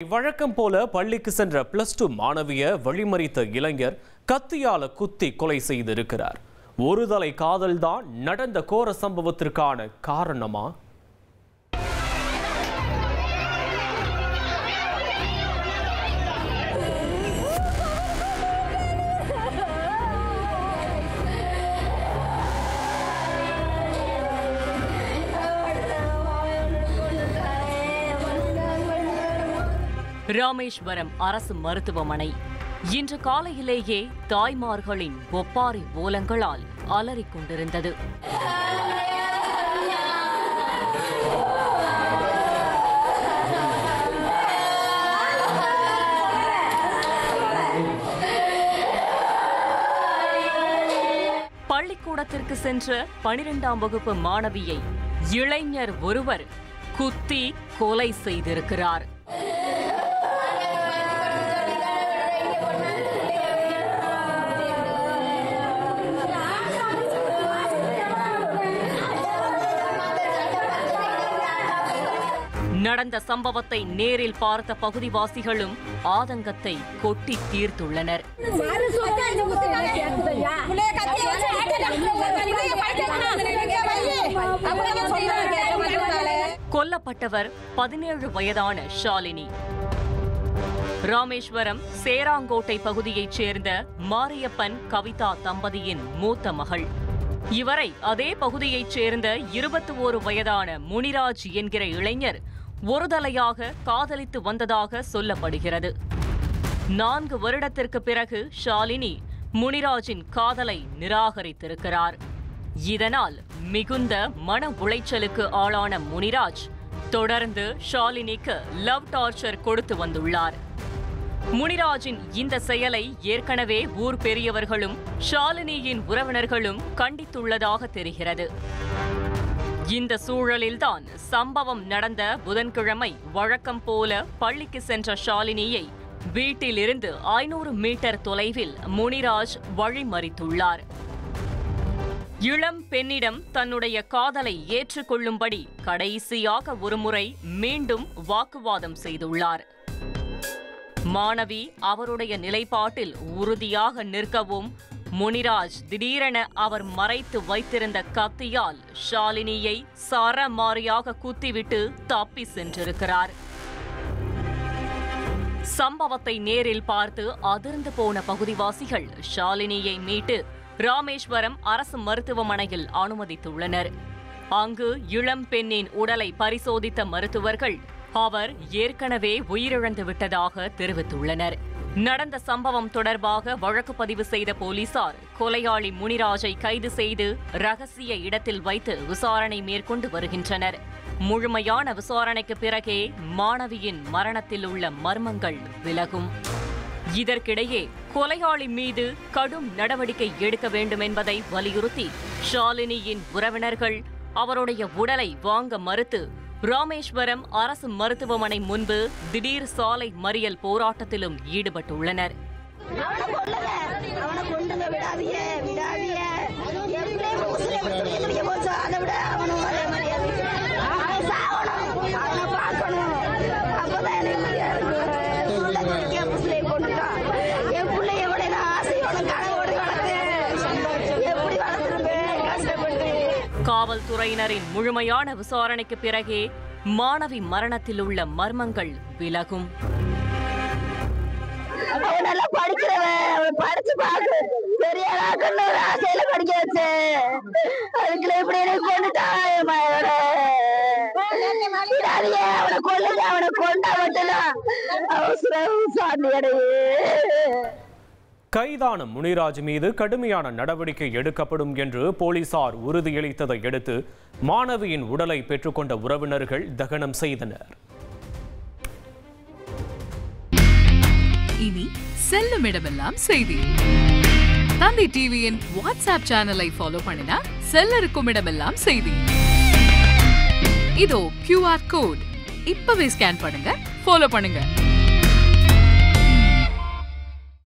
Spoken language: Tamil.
வழக்கம் போல பள்ளிக்கு சென்ற +2 மாணவிய வழிமறித்த இளைஞர் கத்தியால குத்தி கொலை செய்திருக்கிறார். ஒருதலை காதல்தான் நடந்த கோர சம்பவத்திற்கான காரணமா? ராமேஸ்வரம் அரசு மருத்துவமனை இன்று காலையிலேயே தாய்மார்களின் ஒப்பாரி ஓலங்களால் அலறிக் கொண்டிருந்தது. பள்ளிக்கூடத்திற்கு சென்ற 12ஆம் வகுப்பு மாணவியை இளைஞர் ஒருவர் குத்தி கொலை செய்திருக்கிறார். நடந்த சம்பவத்தை நேரில் பார்த்த பகுதிவாசிகளும் ஆதங்கத்தை கொட்டி தீர்த்துள்ளனர். கொல்லப்பட்டவர் 17 வயதான ஷாலினி. ராமேஸ்வரம் சேராங்கோட்டை பகுதியைச் சேர்ந்த மாரியப்பன் கவிதா தம்பதியின் மூத்த மகள். இவரை அதே பகுதியைச் சேர்ந்த 21 வயதான முனிராஜ் என்கிற இளைஞர் ஒருதலையாக காதலித்து வந்ததாக சொல்லப்படுகிறது. 4 வருடத்திற்கு பிறகு ஷாலினி முனிராஜின் காதலை நிராகரித்திருக்கிறார். இதனால் மிகுந்த மன உளைச்சலுக்கு ஆளான முனிராஜ் தொடர்ந்து ஷாலினிக்கு லவ் டார்ச்சர் கொடுத்து வந்துள்ளார். முனிராஜின் இந்த செயலை ஏற்கனவே ஊர் பெரியவர்களும் ஷாலினியின் உறவினர்களும் கண்டித்துள்ளதாக தெரிகிறது. இந்த சூழலில்தான் சம்பவம் நடந்த புதன்கிழமை வழக்கம் போல பள்ளிக்கு சென்ற ஷாலினியை வீட்டிலிருந்து 500 மீட்டர் தொலைவில் முனிராஜ் வழிமறித்துள்ளார். இளம் பெண்ணிடம் தன்னுடைய காதலை ஏற்றுக்கொள்ளும்படி கடைசியாக ஒருமுறை மீண்டும் வாக்குவாதம் செய்துள்ளார். மாணவி அவருடைய நிலைப்பாட்டில் உறுதியாக நிற்கவும் முனிராஜ் திடீரென அவர் மறைத்து வைத்திருந்த கத்தியால் ஷாலினியை சரமாரியாக குத்திவிட்டு தப்பி சென்றிருக்கிறார். சம்பவத்தை நேரில் பார்த்து அதிர்ந்து போன பகுதிவாசிகள் ஷாலினியை மீட்டு ராமேஸ்வரம் அரசு மருத்துவமனையில் அனுமதித்துள்ளனர். அங்கு இளம் பெண்ணின் உடலை பரிசோதித்த மருத்துவர்கள் அவர் ஏற்கனவே உயிரிழந்து விட்டதாக தெரிவித்துள்ளனர். நடந்த சம்பவம் தொடர்பாக வழக்கு பதிவு செய்த போலீசார் கொலையாளி முனிராஜை கைது செய்து ரகசிய இடத்தில் வைத்து விசாரணை மேற்கொண்டு வருகின்றனர். முழுமையான விசாரணைக்கு பிறகே மாணவியின் மரணத்தில் உள்ள மர்மங்கள் விலகும். இதற்கிடையே கொலையாளி மீது கடும் நடவடிக்கை எடுக்க வேண்டும் என்பதை வலியுறுத்தி ஷாலினியின் உறவினர்கள் அவருடைய உடலை வாங்க மறுத்து ராமேஸ்வரம் அரசு மருத்துவமனை முன்பு திடீர் சாலை மறியல் போராட்டத்திலும் ஈடுபட்டுள்ளனர். காவல்துறையினரின் முழுமையான விசாரணைக்கு பிறகே மாணவி மரணத்தில் உள்ள மர்மங்கள் விலகும். கைதான முனிராஜ் மீது கடுமையான நடவடிக்கை எடுக்கப்படும் என்று போலீசார் உறுதியளித்ததை அடுத்து மாணவியின் உடலை பெற்றுக்கொண்ட உறவினர்கள் தகனம் செய்தனர். இனி செல்லும் இடமெல்லாம் செய்தி. தந்தி டிவியின் வாட்ஸ்அப் சேனலை ஃபாலோ பண்ணினா செல்ல இருக்கும் இடமெல்லாம் செய்தி. இதோ QR கோட் இப்பவே ஸ்கேன் பண்ணுங்க, ஃபாலோ பண்ணுங்க.